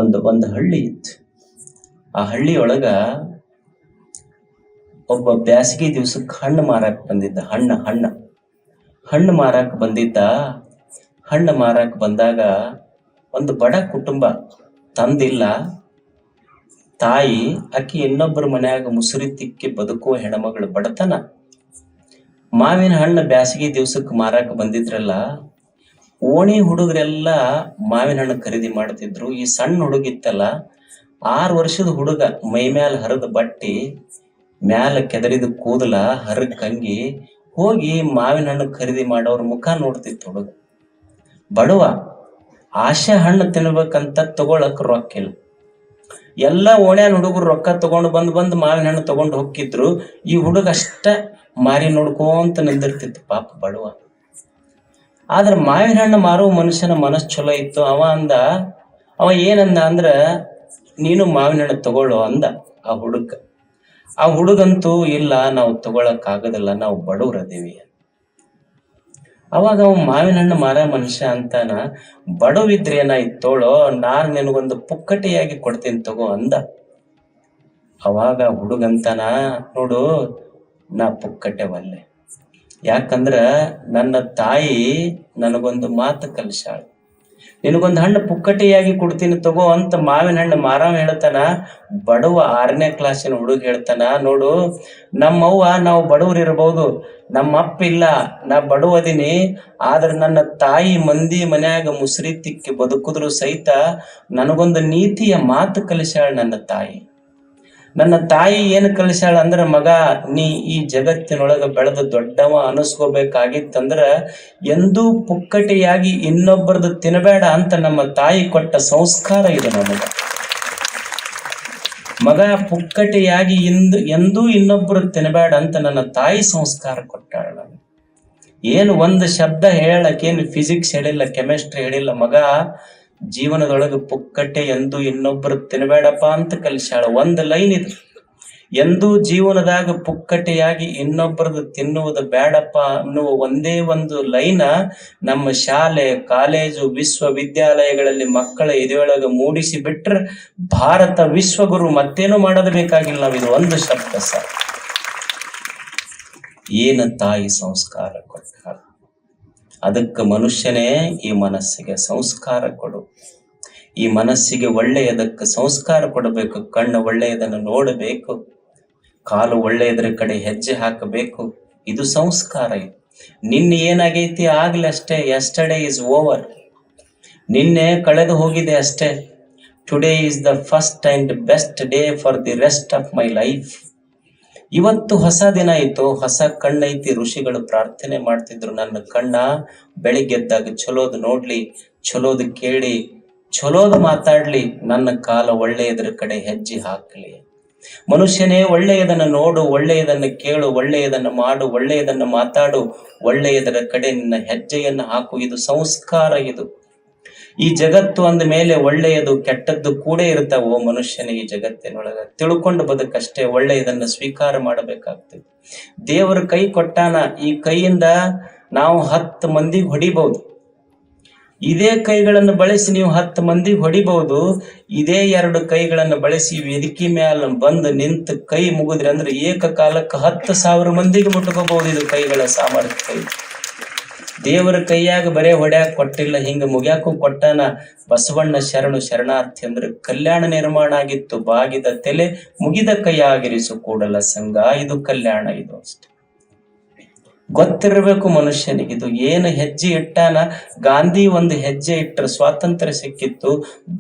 ಒಂದು ಹಳ್ಳಿ ಇತ್ತು. ಆ ಹಳ್ಳಿಯೊಳಗ ಒಬ್ಬ ಬ್ಯಾಸಗಿ ದಿವ್ಸಕ್ಕೆ ಹಣ್ಣು ಮಾರಾಕ್ ಬಂದಿದ್ದ. ಹಣ್ಣು ಮಾರಾಕ್ ಬಂದಿದ್ದ. ಹಣ್ಣು ಮಾರಾಕ್ ಬಂದಾಗ ಒಂದು ಬಡ ಕುಟುಂಬ, ತಂದಿಲ್ಲ, ತಾಯಿ ಆಕಿ ಇನ್ನೊಬ್ಬರ ಮನ್ಯಾಗ ಮುಸುರಿ ತಿಕ್ಕಿ ಬದುಕುವ ಹೆಣ್ಮಗಳು, ಬಡತನ. ಮಾವಿನ ಹಣ್ಣು ಬ್ಯಾಸಗಿ ದಿವ್ಸಕ್ಕೆ ಮಾರಾಕ್ ಬಂದಿದ್ರಲ್ಲ, ಓಣಿ ಹುಡುಗರೆಲ್ಲ ಮಾವಿನ ಹಣ್ಣು ಖರೀದಿ ಮಾಡ್ತಿದ್ರು. ಈ ಸಣ್ಣ ಹುಡುಗಿತ್ತಲ್ಲ, 6 ವರ್ಷದ ಹುಡುಗ, ಮೈ ಮ್ಯಾಲ ಹರಿದ ಬಟ್ಟಿ, ಮ್ಯಾಲ ಕೆದರಿದ ಕೂದಲ, ಹರಗ್ ಕಂಗಿ, ಹೋಗಿ ಮಾವಿನ ಹಣ್ಣು ಖರೀದಿ ಮಾಡೋರ್ ಮುಖ ನೋಡ್ತಿತ್ತು ಹುಡುಗ. ಬಡವ, ಆಶೆ ಹಣ್ಣು ತಿನ್ಬೇಕಂತ ತಗೊಳಕ್ ರೊಕ್ಕಿಲ್ಲ. ಎಲ್ಲ ಓಣ್ಯಾನ ಹುಡುಗರು ರೊಕ್ಕ ತಗೊಂಡು ಬಂದು ಮಾವಿನ ಹಣ್ಣು ತಗೊಂಡು ಹೋಗಿದ್ರು. ಈ ಹುಡುಗ ಅಷ್ಟ ಮಾರಿ ನೋಡ್ಕೋಂತ ನಿಂದಿರ್ತಿತ್ತು, ಪಾಪ ಬಡವ. ಆದ್ರೆ ಮಾವಿನ ಹಣ್ಣು ಮಾರುವ ಮನುಷ್ಯನ ಮನಸ್ಸು ಚಲೋ ಇತ್ತು. ಅವ ಏನಂದ ಅಂದ್ರ, ನೀನು ಮಾವಿನ ಹಣ್ಣು ತಗೊಳ್ಳೋ ಅಂದ ಆ ಹುಡುಗ. ಆ ಹುಡುಗಂತೂ, ಇಲ್ಲ, ನಾವು ತಗೊಳಕ್ ಆಗೋದಿಲ್ಲ, ನಾವು ಬಡವ್ರದೇವಿ. ಅವಾಗ ಅವ ಮಾವಿನ ಹಣ್ಣು ಮಾರ ಮನುಷ್ಯ ಅಂತಾನ, ಬಡವಿದ್ರೆ ಏನಾಯ್ತು ತೋಳೋ, ನಾನ್ ನಿನಗೊಂದು ಪುಕ್ಕಟೆಯಾಗಿ ಕೊಡ್ತೀನಿ ತಗೋ ಅಂದ. ಅವಾಗ ಹುಡುಗಂತಾನ, ನೋಡು, ನಾ ಪುಕ್ಕಟೆ ಒಲ್ಲೆ. ಯಾಕಂದ್ರ ನನ್ನ ತಾಯಿ ನನಗೊಂದು ಮಾತು ಕಲಿಸಾಳ, ನಿನಗೊಂದು ಹಣ್ಣು ಪುಕ್ಕಟೆಯಾಗಿ ಕೊಡ್ತೀನಿ ತಗೋ ಅಂತ. ಮಾವಿನ ಹಣ್ಣು ಮಾರವ ಹೇಳ್ತಾನ. ಬಡವ 6ನೇ ಕ್ಲಾಸಿನ ಹುಡುಗ ಹೇಳ್ತಾನ, ನೋಡು, ನಮ್ಮವ್ವ, ನಾವು ಬಡವ್ರು ಇರಬಹುದು, ನಮ್ಮ ಅಪ್ಪ ಇಲ್ಲ, ನಾ ಬಡವದೀನಿ, ಆದ್ರೆ ನನ್ನ ತಾಯಿ ಮಂದಿ ಮನ್ಯಾಗ ಮುಸುರಿ ತಿಕ್ಕಿ ಬದುಕುದ್ರು ಸಹಿತ ನನಗೊಂದು ನೀತಿಯ ಮಾತು ಕಲಿಸಾಳ ನನ್ನ ತಾಯಿ. ನನ್ನ ತಾಯಿ ಏನು ಕಲಿಸಾಳ ಅಂದ್ರ, ಮಗ, ನೀ ಈ ಜಗತ್ತಿನೊಳಗ ಬೆಳೆದು ದೊಡ್ಡವ ಅನಿಸ್ಕೋಬೇಕಾಗಿತ್ತಂದ್ರ ಎಂದೂ ಪುಕ್ಕಟೆಯಾಗಿ ಇನ್ನೊಬ್ಬರದು ತಿನ್ನಬೇಡ ಅಂತ ನಮ್ಮ ತಾಯಿ ಕೊಟ್ಟ ಸಂಸ್ಕಾರ ಇದು ನಮಗ. ಮಗ, ಪುಕ್ಕಟೆಯಾಗಿ ಎಂದೂ ಇನ್ನೊಬ್ಬರು ತಿನ್ನಬೇಡ ಅಂತ ನನ್ನ ತಾಯಿ ಸಂಸ್ಕಾರ ಕೊಟ್ಟಾಳ. ನನಗೆ ಏನು ಒಂದು ಶಬ್ದ ಹೇಳಕ್ಕೇನು ಫಿಸಿಕ್ಸ್ ಹೇಳಿಲ್ಲ, ಕೆಮಿಸ್ಟ್ರಿ ಹೇಳಿಲ್ಲ. ಮಗ, ಜೀವನದೊಳಗೆ ಪುಕ್ಕಟ್ಟೆ ಎಂದೂ ಇನ್ನೊಬ್ಬರು ತಿನ್ನಬೇಡಪ್ಪ ಅಂತ ಕಲಿಸಾಳ. ಒಂದು ಲೈನ್ ಇದು. ಎಂದೂ ಜೀವನದಾಗ ಪುಕ್ಕಟೆಯಾಗಿ ಇನ್ನೊಬ್ಬರದು ತಿನ್ನುವುದು ಬೇಡಪ್ಪ ಅನ್ನುವ ಒಂದೇ ಒಂದು ಲೈನ ನಮ್ಮ ಶಾಲೆ, ಕಾಲೇಜು, ವಿಶ್ವವಿದ್ಯಾಲಯಗಳಲ್ಲಿ ಮಕ್ಕಳ ಎದೆಯೊಳಗೆ ಮೂಡಿಸಿ ಬಿಟ್ರೆ ಭಾರತ ವಿಶ್ವಗುರು, ಮತ್ತೇನು ಮಾಡೋದು ಬೇಕಾಗಿಲ್ಲ. ನಾವು ಇದು ಒಂದು ಶಬ್ದ ಸರ್. ಏನು ತಾಯಿ ಸಂಸ್ಕಾರ ಕೊಟ್ಟ, ಅದಕ್ಕೆ ಮನುಷ್ಯನೇ ಈ ಮನಸ್ಸಿಗೆ ಸಂಸ್ಕಾರ ಕೊಡು. ಈ ಮನಸ್ಸಿಗೆ ಒಳ್ಳೆಯದಕ್ಕೆ ಸಂಸ್ಕಾರ ಕೊಡಬೇಕು. ಕಣ್ಣು ಒಳ್ಳೆಯದನ್ನು ನೋಡಬೇಕು, ಕಾಲು ಒಳ್ಳೆಯದರ ಕಡೆ ಹೆಜ್ಜೆ ಹಾಕಬೇಕು. ಇದು ಸಂಸ್ಕಾರ. ಇದು ನಿನ್ನೆ ಏನಾಗೈತಿ ಆಗ್ಲಿ ಅಷ್ಟೇ. Yesterday is over. ನಿನ್ನೆ ಕಳೆದು ಹೋಗಿದೆ ಅಷ್ಟೇ. Today is the first and best day for the rest of my life. ಇವತ್ತು ಹೊಸ ದಿನ ಆಯ್ತು, ಹೊಸ ಕಣ್ಣೈತಿ. ಋಷಿಗಳು ಪ್ರಾರ್ಥನೆ ಮಾಡ್ತಿದ್ರು, ನನ್ನ ಕಣ್ಣ ಬೆಳಿಗ್ಗೆದ್ದಾಗ ಚಲೋದು ನೋಡ್ಲಿ, ಚಲೋದು ಕೇಳಿ, ಚಲೋದು ಮಾತಾಡ್ಲಿ, ನನ್ನ ಕಾಲ ಒಳ್ಳೆಯದರ ಕಡೆ ಹೆಜ್ಜೆ ಹಾಕಲಿ. ಮನುಷ್ಯನೇ, ಒಳ್ಳೆಯದನ್ನು ನೋಡು, ಒಳ್ಳೆಯದನ್ನು ಕೇಳು, ಒಳ್ಳೆಯದನ್ನು ಮಾಡು, ಒಳ್ಳೆಯದನ್ನು ಮಾತಾಡು, ಒಳ್ಳೆಯದರ ಕಡೆ ನಿನ್ನ ಹೆಜ್ಜೆಯನ್ನು ಹಾಕು. ಇದು ಸಂಸ್ಕಾರ. ಇದು ಈ ಜಗತ್ತು ಅಂದ ಮೇಲೆ ಒಳ್ಳೆಯದು ಕೆಟ್ಟದ್ದು ಕೂಡ ಇರ್ತಾವೋ ಮನುಷ್ಯನ ಈ ಜಗತ್ತಿನೊಳಗ. ತಿಳ್ಕೊಂಡು ಬದುಕಷ್ಟೇ. ಒಳ್ಳೆಯದನ್ನು ಸ್ವೀಕಾರ ಮಾಡಬೇಕಾಗ್ತದೆ. ದೇವರ ಕೈ ಕೊಟ್ಟಾನ. ಈ ಕೈಯಿಂದ ನಾವು 10 ಮಂದಿಗೆ ಹೊಡಿಬಹುದು. ಇದೇ ಕೈಗಳನ್ನು ಬಳಸಿ ನೀವು 10 ಮಂದಿಗೆ ಹೊಡಿಬಹುದು. ಇದೇ 2 ಕೈಗಳನ್ನು ಬಳಸಿ ವೇದಿಕೆ ಮ್ಯಾಲ ಬಂದು ನಿಂತು ಕೈ ಮುಗಿದ್ರಿ ಅಂದ್ರೆ ಏಕಕಾಲಕ್ಕೆ 10,000 ಮಂದಿಗೆ ಮುಟ್ಕೋಬಹುದು. ಇದು ಕೈಗಳ ಸಾಮರ್ಥ್ಯ. ದೇವರ ಕೈಯಾಗ ಬರೇ ಹೊಡ್ಯಾಕ ಕೊಟ್ಟಿಲ್ಲ, ಹಿಂಗ ಮುಗ್ಯಾಕು ಕೊಟ್ಟಾನ. ಬಸವಣ್ಣ ಶರಣು ಶರಣಾರ್ಥಿ ಅಂದ್ರೆ ಕಲ್ಯಾಣ ನಿರ್ಮಾಣ ಆಗಿತ್ತು. ಬಾಗಿದ ತಲೆ ಮುಗಿದ ಕೈಯಾಗಿರಿಸು ಕೂಡಲ ಸಂಘ. ಇದು ಕಲ್ಯಾಣ. ಇದು ಅಷ್ಟೆ ಗೊತ್ತಿರಬೇಕು ಮನುಷ್ಯನಿಗೆ. ಇದು ಏನು ಹೆಜ್ಜೆ ಇಟ್ಟಾನ. ಗಾಂಧಿ ಒಂದು ಹೆಜ್ಜೆ ಇಟ್ಟರೆ ಸ್ವಾತಂತ್ರ್ಯ ಸಿಕ್ಕಿತ್ತು.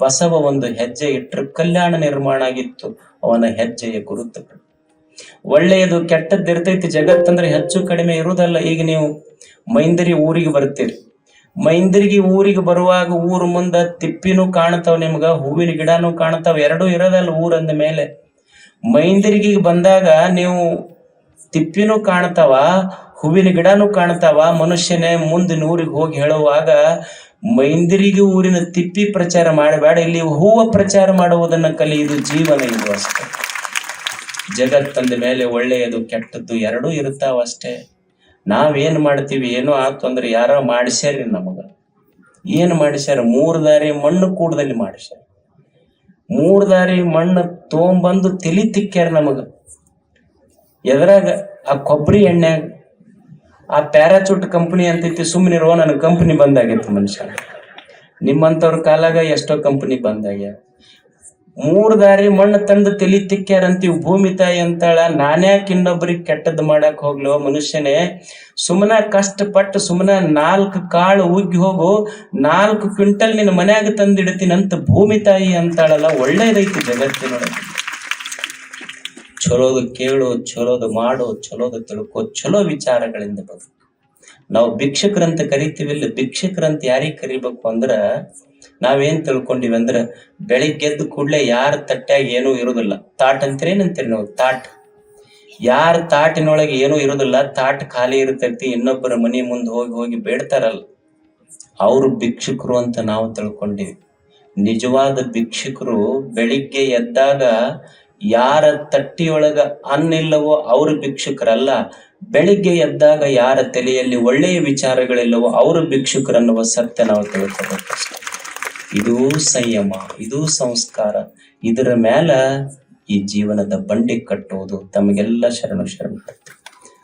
ಬಸವ ಒಂದು ಹೆಜ್ಜೆ ಇಟ್ಟರೆ ಕಲ್ಯಾಣ ನಿರ್ಮಾಣ ಆಗಿತ್ತು. ಅವನ ಹೆಜ್ಜೆಯ ಗುರುತುಗಳು. ಒಳ್ಳೆಯದು ಕೆಟ್ಟದ್ದು ಇರ್ತೈತಿ. ಜಗತ್ತಂದ್ರೆ ಹೆಚ್ಚು ಕಡಿಮೆ ಇರುವುದಲ್ಲ. ಈಗ ನೀವು ಮೈಂದರಿ ಊರಿಗೆ ಬರ್ತೀರಿ. ಮೈಂದರಿಗೆ ಊರಿಗೆ ಬರುವಾಗ ಊರು ಮುಂದ ತಿಪ್ಪಿನೂ ಕಾಣ್ತಾವ, ನಿಮ್ಗ ಹೂವಿನ ಗಿಡನೂ ಕಾಣ್ತಾವ. ಎರಡೂ ಇರೋದಲ್ಲ ಊರಂದ ಮೇಲೆ. ಮೈಂದರಿಗೆ ಬಂದಾಗ ನೀವು ತಿಪ್ಪಿನೂ ಕಾಣ್ತಾವ, ಹೂವಿನ ಗಿಡನೂ ಕಾಣ್ತಾವ. ಮನುಷ್ಯನೇ ಮುಂದಿನ ಊರಿಗೆ ಹೋಗಿ ಹೇಳುವಾಗ ಮೈಂದರಿಗೆ ಊರಿನ ತಿಪ್ಪಿ ಪ್ರಚಾರ ಮಾಡಬೇಡ, ಇಲ್ಲಿ ಹೂವ ಪ್ರಚಾರ ಮಾಡುವುದನ್ನ ಕಲಿ. ಇದು ಜೀವನ. ಇದು ಅಷ್ಟೇ. ಜಗತ್ತಂದ ಮೇಲೆ ಒಳ್ಳೆಯದು ಕೆಟ್ಟದ್ದು ಎರಡೂ ಇರ್ತಾವ ಅಷ್ಟೇ. ನಾವೇನ್ ಮಾಡ್ತೀವಿ, ಏನೋ ಆತು ಅಂದ್ರೆ ಯಾರೋ ಮಾಡಿಸ್ಯಾರಿ. ನಮಗ ಏನು ಮಾಡಿಸ್ಯಾರ? 3 ದಾರಿ ಮಣ್ಣು ಕೂಡದಲ್ಲಿ ಮಾಡಿಸ್ಯಾರ. 3 ದಾರಿ ಮಣ್ಣು ತೊಗೊಂಬಂದು ತಲಿ ತಿಕ್ಕ್ಯಾರ ನಮಗ. ಎದ್ರಾಗ? ಆ ಕೊಬ್ಬರಿ ಎಣ್ಣೆಗ. ಆ ಪ್ಯಾರಾಚೂಟ್ ಕಂಪನಿ ಅಂತೈತಿ, ಸುಮ್ಮನಿರುವ, ನನ್ನ ಕಂಪನಿ ಬಂದಾಗೈತಿ ಮನುಷ್ಯ. ನಿಮ್ಮಂತವ್ರ ಕಾಲಾಗ ಎಷ್ಟೋ ಕಂಪನಿ ಬಂದಾಗ್ಯ. 3 ದಾರಿ ಮಣ್ಣು ತಂದು ತಲಿ ತಿಕ್ಕ್ಯಾರಂತೀವಿ. ಭೂಮಿ ತಾಯಿ ಅಂತಾಳ, ನಾನ್ಯಾಕೆ ಇನ್ನೊಬ್ರಿಗೆ ಕೆಟ್ಟದ್ದು ಮಾಡಕ್ ಹೋಗ್ಲೋ ಮನುಷ್ಯನೇ, ಸುಮ್ಮನ ಕಷ್ಟಪಟ್ಟು ಸುಮ್ಮನ 4 ಕಾಳು ಉಗ್ಗಿ ಹೋಗು, 4 ಕ್ವಿಂಟಲ್ ನಿನ್ನ ಮನ್ಯಾಗ ತಂದಿಡ್ತೀನಂತ ಭೂಮಿ ತಾಯಿ ಅಂತಾಳಲ್ಲ. ಒಳ್ಳೇದೈತಿ ಜಗತ್ತಿನೊಳಗೆ. ಚಲೋದು ಕೇಳು, ಚಲೋದು ಮಾಡು, ಚಲೋದು ತಿಳ್ಕೊ, ಚಲೋ ವಿಚಾರಗಳಿಂದ ಬದು. ನಾವು ಭಿಕ್ಷಕರಂತ ಕರಿತೀವಿಲ್ಲ, ಭಿಕ್ಷಕರಂತ ಯಾರಿಗೆ ಕರಿಬೇಕು ಅಂದ್ರ, ನಾವೇನ್ ತಿಳ್ಕೊಂಡಿವಿ ಅಂದ್ರ, ಬೆಳಿಗ್ಗೆದ್ದು ಕೂಡ್ಲೆ ಯಾರ ತಟ್ಟ್ಯಾಗ ಏನೂ ಇರುದಿಲ್ಲ. ತಾಟ್ ಅಂತೀರೇನಂತೀರಿ ನಾವು? ತಾಟ್. ಯಾರ ತಾಟಿನೊಳಗೆ ಏನೂ ಇರುದಿಲ್ಲ, ತಾಟ್ ಖಾಲಿ ಇರ್ತೈತಿ, ಇನ್ನೊಬ್ಬರ ಮನಿ ಮುಂದೆ ಹೋಗಿ ಹೋಗಿ ಬೇಡ್ತಾರಲ್ಲ, ಅವ್ರು ಭಿಕ್ಷುಕರು ಅಂತ ನಾವು ತಿಳ್ಕೊಂಡಿವಿ. ನಿಜವಾದ ಭಿಕ್ಷುಕರು ಬೆಳಿಗ್ಗೆ ಎದ್ದಾಗ ಯಾರ ತಟ್ಟಿಯೊಳಗ ಅನ್ನಿಲ್ಲವೋ ಅವರು ಭಿಕ್ಷುಕರಲ್ಲ. ಬೆಳಿಗ್ಗೆ ಎದ್ದಾಗ ಯಾರ ತಲೆಯಲ್ಲಿ ಒಳ್ಳೆಯ ವಿಚಾರಗಳಿಲ್ಲವೋ ಅವರು ಭಿಕ್ಷುಕರನ್ನುವ ಸತ್ಯ ನಾವು ತಿಳ್ಕೋಬೇಕಷ್ಟೆ. ಇದೂ ಸಂಯಮ, ಇದೂ ಸಂಸ್ಕಾರ. ಇದರ ಮೇಲ ಈ ಜೀವನದ ಬಂಡಿ ಕಟ್ಟುವುದು. ತಮಗೆಲ್ಲ ಶರಣು ಶರಣು.